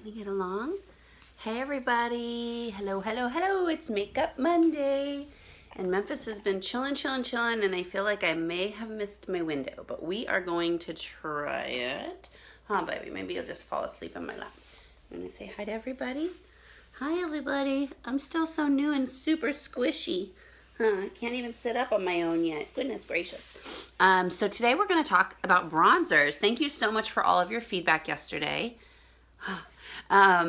Gonna get along? Hey everybody. Hello, hello, hello. It's Makeup Monday. And Memphis has been chilling, and I feel like I may have missed my window, but we are going to try it. Oh, baby, maybe you'll just fall asleep in my lap. I'm gonna say hi to everybody. Hi, everybody. I'm still so new and super squishy. I can't even sit up on my own yet. Goodness gracious. So today we're going to talk about bronzers. Thank you so much for all of your feedback yesterday. The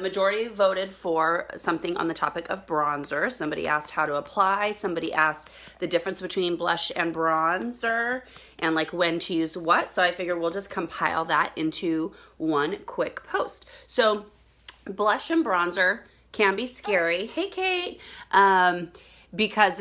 majority voted for something on the topic of bronzer. Somebody asked how to apply. Somebody asked the difference between blush and bronzer and like when to use what. So I figured we'll just compile that into one quick post. So blush and bronzer can be scary. Hey, Kate. Because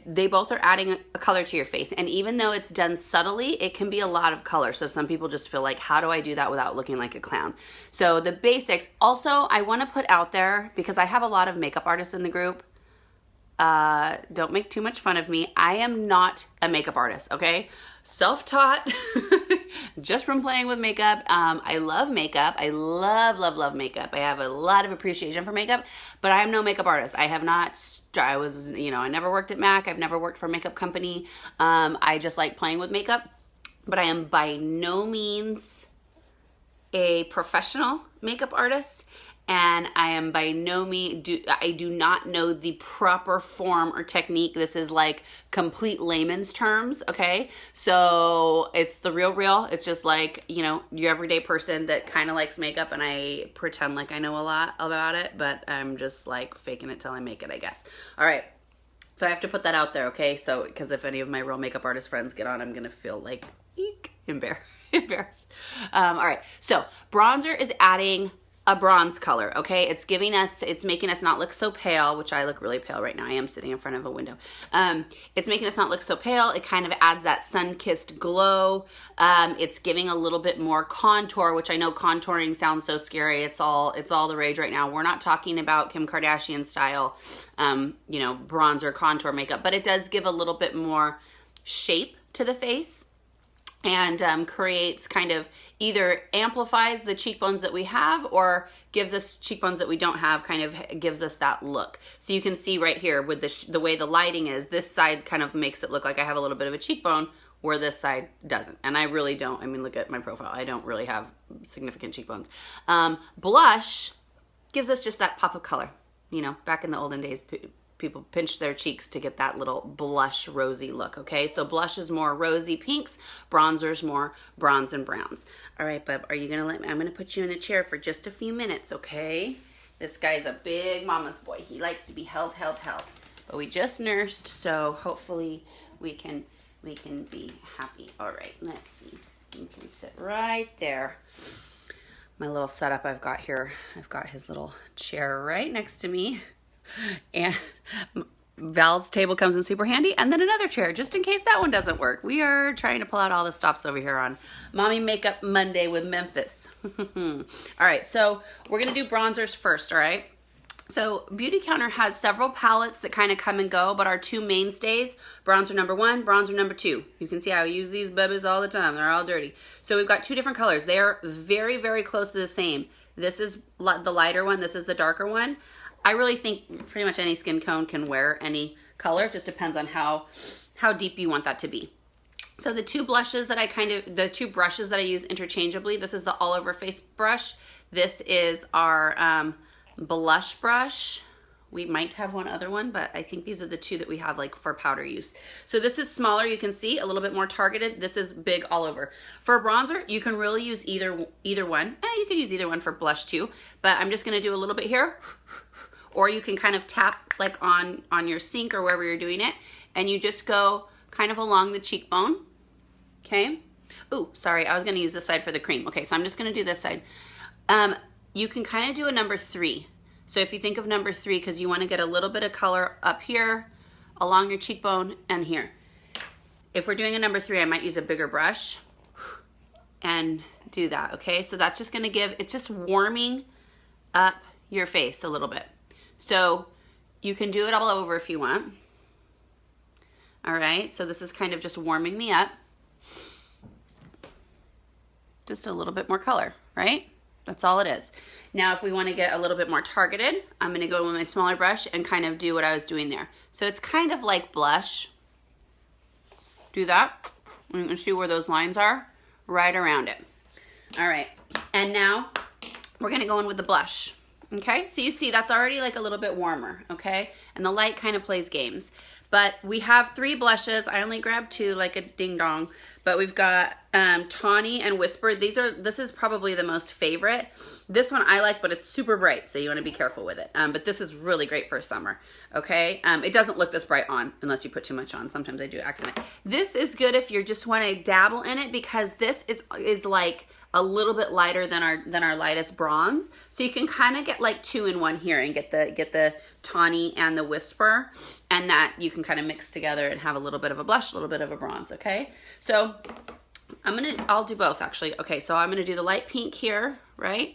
they both are adding a color to your face. And even though it's done subtly, it can be a lot of color. So some people just feel like, how do I do that without looking like a clown? So the basics. Also, I want to put out there, because I have a lot of makeup artists in the group. Don't make too much fun of me. I am not a makeup artist, okay? Self-taught, just from playing with makeup. I love makeup. I love makeup. I have a lot of appreciation for makeup, but I am no makeup artist. I have not, I never worked at MAC. I've never worked for a makeup company. I just like playing with makeup, but I am by no means a professional makeup artist. And I am by no means, I do not know the proper form or technique. This is like complete layman's terms, okay? So it's the real. It's just like, your everyday person that kind of likes makeup, and I pretend like I know a lot about it, but I'm just like faking it till I make it, I guess. All right. So I have to put that out there, okay? So, because if any of my real makeup artist friends get on, I'm going to feel like, embarrassed. All right. So bronzer is adding a bronze color, okay? It's making us not look so pale, which I look really pale right now. I am sitting in front of a window. It's making us not look so pale. It kind of adds that sun-kissed glow. It's giving a little bit more contour, which I know contouring sounds so scary. It's all the rage right now. We're not talking about Kim Kardashian style, bronzer contour makeup, but it does give a little bit more shape to the face. And creates kind of either amplifies the cheekbones that we have or gives us cheekbones that we don't have, kind of gives us that look. So you can see right here with the way the lighting is, this side kind of makes it look like I have a little bit of a cheekbone where this side doesn't. And I really don't. I mean, look at my profile. I don't really have significant cheekbones. Blush gives us just that pop of color. Back in the olden days, people pinch their cheeks to get that little blush rosy look, okay? So blush is more rosy pinks, bronzer's more bronze and browns. All right, bub, are you gonna let me? I'm gonna put you in a chair for just a few minutes, okay? This guy's a big mama's boy. He likes to be held. But we just nursed, so hopefully we can be happy. All right, let's see. You can sit right there. My little setup I've got here, I've got his little chair right next to me. And Val's table comes in super handy, and then another chair just in case that one doesn't work. We are trying to pull out all the stops over here on Mommy Makeup Monday with Memphis. All right, so we're gonna do bronzers first. All right, so Beautycounter has several palettes that kind of come and go, but our two mainstays, bronzer number 1, bronzer number 2. You can see I use these babies all the time. They're all dirty. So we've got two different colors. They are very, very close to the same. This is the lighter one. This is the darker one. I really think pretty much any skin tone can wear any color. It just depends on how deep you want that to be. So the two brushes that I use interchangeably, this is the all over face brush. This is our blush brush. We might have one other one, but I think these are the two that we have like for powder use. So this is smaller, you can see, a little bit more targeted. This is big all over. For bronzer, you can really use either one. You can use either one for blush too, but I'm just gonna do a little bit here. Or you can kind of tap like on your sink or wherever you're doing it, and you just go kind of along the cheekbone, okay? Ooh, sorry, I was gonna use this side for the cream. Okay, so I'm just gonna do this side. You can kind of do a number 3. So if you think of number 3, because you wanna get a little bit of color up here, along your cheekbone, and here. If we're doing a number 3, I might use a bigger brush and do that, okay? So that's just gonna it's just warming up your face a little bit. So you can do it all over if you want. All right, so this is kind of just warming me up. Just a little bit more color, right? That's all it is. Now, if we want to get a little bit more targeted, I'm going to go with my smaller brush and kind of do what I was doing there. So it's kind of like blush. Do that. And you can see where those lines are right around it. All right. And now we're going to go in with the blush. Okay, so you see that's already like a little bit warmer, okay? And the light kind of plays games. But we have 3 blushes. I only grabbed 2 like a ding dong. But we've got Tawny and Whisper. This is probably the most favorite. This one I like, but it's super bright, so you want to be careful with it. But this is really great for summer, okay? It doesn't look this bright on unless you put too much on. Sometimes I do accident. This is good if you just want to dabble in it because this is like a little bit lighter than our lightest bronze. So you can kind of get like 2 in 1 here and get the Tawny and the Whisper, and that you can kind of mix together and have a little bit of a blush, a little bit of a bronze, okay? So I'll do both actually. Okay, so I'm gonna do the light pink here, right?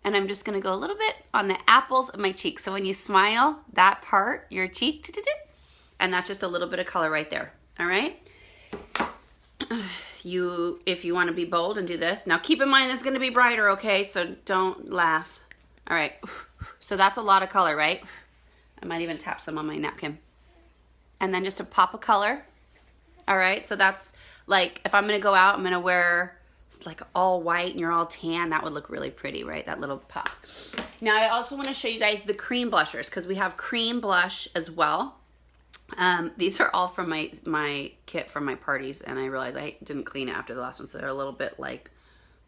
And I'm just gonna go a little bit on the apples of my cheek. So when you smile, that part, your cheek, and that's just a little bit of color right there, all right? If you want to be bold and do this. Now keep in mind it's going to be brighter, okay? So don't laugh. All right. So that's a lot of color, right? I might even tap some on my napkin. And then just a pop of color. All right. So that's like if I'm going to go out, I'm going to wear like all white and you're all tan. That would look really pretty, right? That little pop. Now I also want to show you guys the cream blushers because we have cream blush as well. These are all from my kit from my parties, and I realized I didn't clean it after the last one, so they're a little bit like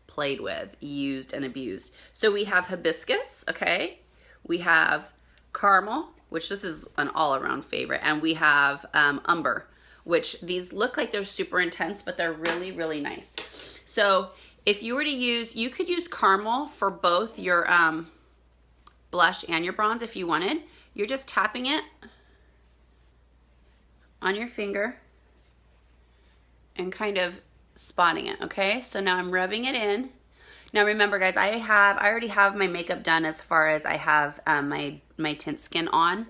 played with, used and abused. So we have hibiscus, okay? We have caramel, which this is an all-around favorite, and we have umber, which these look like they're super intense, but they're really, really nice. So if you were to use, you could use caramel for both your blush and your bronze if you wanted. You're just tapping it on your finger and kind of spotting it, okay? So now I'm rubbing it in. Now remember guys, I already have my makeup done as far as I have my tint skin on.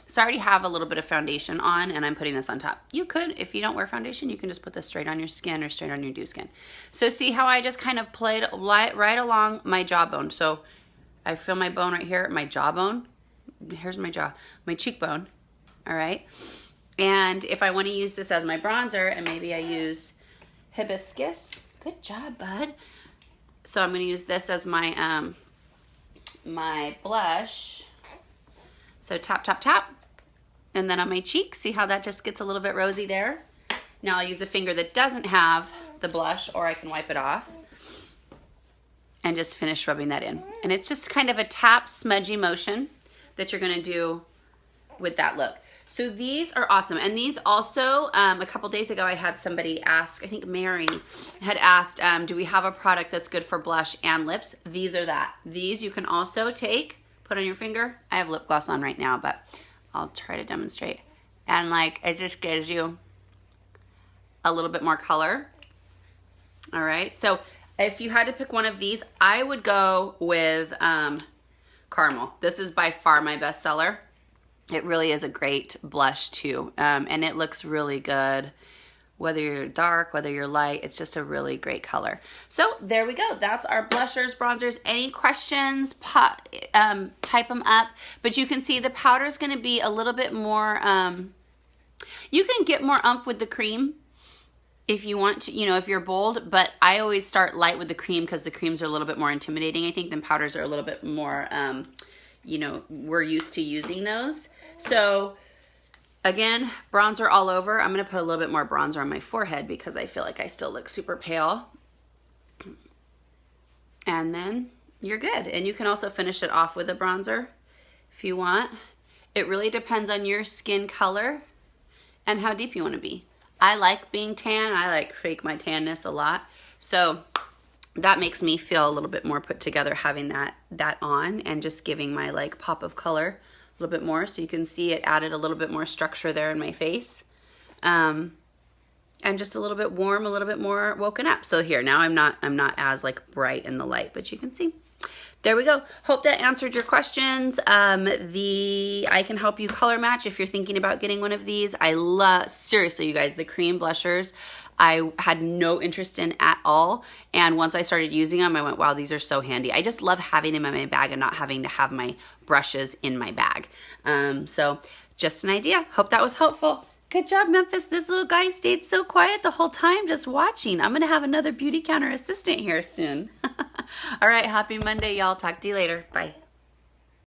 So I already have a little bit of foundation on and I'm putting this on top. You could, if you don't wear foundation, you can just put this straight on your skin or straight on your dew skin. So see how I just kind of played right along my jawbone. So I feel my bone right here, my jawbone. Here's my jaw, my cheekbone, all right? And if I want to use this as my bronzer, and maybe I use hibiscus. Good job, bud. So I'm going to use this as my my blush. So tap, tap, tap. And then on my cheek, see how that just gets a little bit rosy there? Now I'll use a finger that doesn't have the blush, or I can wipe it off. And just finish rubbing that in. And it's just kind of a tap, smudgy motion that you're going to do with that look. So these are awesome. And these also, a couple days ago, I had somebody ask, I think Mary had asked, do we have a product that's good for blush and lips? These are that. These you can also take, put on your finger. I have lip gloss on right now, but I'll try to demonstrate. And like, it just gives you a little bit more color. All right. So if you had to pick one of these, I would go with caramel. This is by far my best seller. It really is a great blush too, and it looks really good. Whether you're dark, whether you're light, it's just a really great color. So there we go. That's our blushers, bronzers. Any questions, type them up. But you can see the powder is going to be a little bit more, you can get more oomph with the cream if you want to, if you're bold. But I always start light with the cream because the creams are a little bit more intimidating, I think, than powders are a little bit more, we're used to using those. So again, bronzer all over. I'm going to put a little bit more bronzer on my forehead because I feel like I still look super pale. And then you're good. And you can also finish it off with a bronzer if you want. It really depends on your skin color and how deep you want to be. I like being tan. I like fake my tanness a lot. So that makes me feel a little bit more put together having that on and just giving my like pop of color a little bit more. So you can see it added a little bit more structure there in my face. And just a little bit warm, a little bit more woken up. So here, now I'm not as like bright in the light, but you can see. There we go. Hope that answered your questions. I can help you color match if you're thinking about getting one of these. I love, seriously, you guys, the cream blushers. I had no interest in at all. And once I started using them, I went, wow, these are so handy. I just love having them in my bag and not having to have my brushes in my bag. So just an idea. Hope that was helpful. Good job, Memphis. This little guy stayed so quiet the whole time just watching. I'm going to have another Beautycounter assistant here soon. All right, happy Monday, y'all. Talk to you later. Bye.